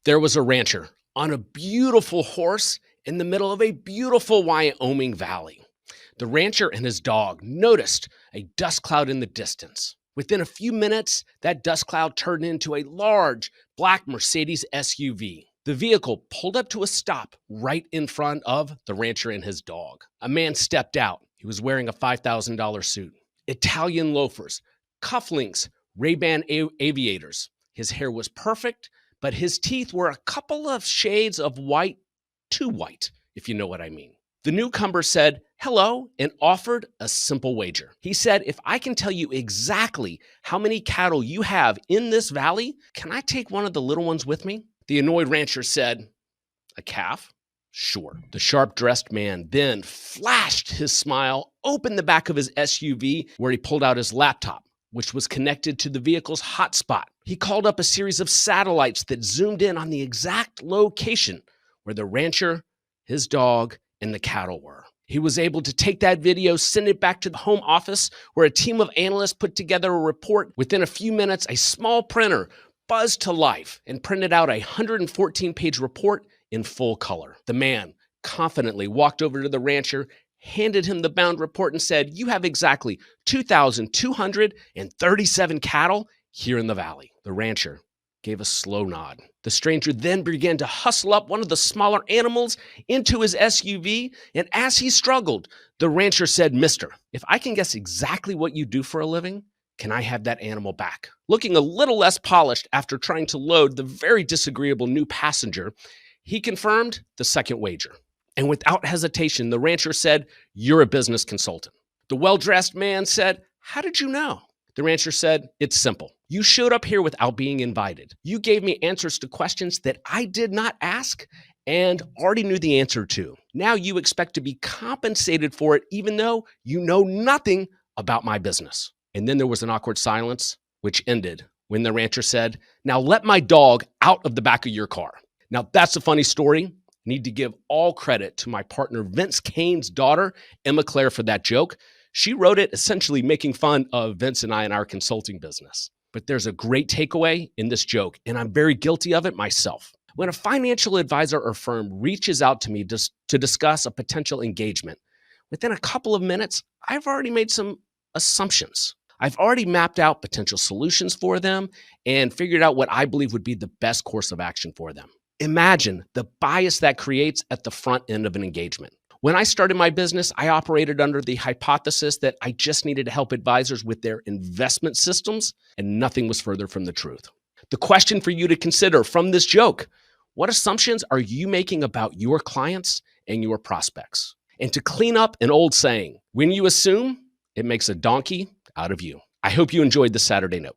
There was a rancher on a beautiful horse in the middle of a beautiful Wyoming valley. The rancher and his dog noticed a dust cloud in the distance. Within a few minutes, that dust cloud turned into a large black Mercedes SUV. The vehicle pulled up to a stop right in front of the rancher and his dog. A man stepped out. He was wearing a $5,000 suit, Italian loafers, cufflinks, RayBan Aviators. His hair was perfect, but his teeth were a couple of shades of white, too white, if you know what I mean. The newcomer said hello and offered a simple wager. He said, if I can tell you exactly how many cattle you have in this valley, can I take one of the little ones with me? The annoyed rancher said, a calf? Sure. The sharp-dressed man then flashed his smile, opened the back of his SUV where he pulled out his laptop, which was connected to the vehicle's hotspot. He called up a series of satellites that zoomed in on the exact location where the rancher, his dog, and the cattle were. He was able to take that video, send it back to the home office where a team of analysts put together a report. Within a few minutes, a small printer buzzed to life and printed out a 114-page report in full color. The man confidently walked over to the rancher, handed him the bound report and said, you have exactly 2,237 cattle here in the valley. The rancher gave a slow nod. The stranger then began to hustle up one of the smaller animals into his SUV, and as he struggled, the rancher said, mister, if I can guess exactly what you do for a living, can I have that animal back? Looking a little less polished after trying to load the very disagreeable new passenger, he confirmed the second wager. And without hesitation, the rancher said, you're a business consultant. The well-dressed man said, how did you know? The rancher said, it's simple. You showed up here without being invited. You gave me answers to questions that I did not ask and already knew the answer to. Now you expect to be compensated for it even though you know nothing about my business. And then there was an awkward silence, which ended when the rancher said, now let my dog out of the back of your car. Now that's a funny story. Need to give all credit to my partner Vince Kane's daughter, Emma Claire, for that joke. She wrote it essentially making fun of Vince and I in our consulting business. But there's a great takeaway in this joke, and I'm very guilty of it myself. When a financial advisor or firm reaches out to me to discuss a potential engagement, within a couple of minutes, I've already made some assumptions. I've already mapped out potential solutions for them and figured out what I believe would be the best course of action for them. Imagine the bias that creates at the front end of an engagement. When I started my business, I operated under the hypothesis that I just needed to help advisors with their investment systems, and nothing was further from the truth. The question for you to consider from this joke, what assumptions are you making about your clients and your prospects? And to clean up an old saying, when you assume, it makes a donkey out of you. I hope you enjoyed the Saturday Note.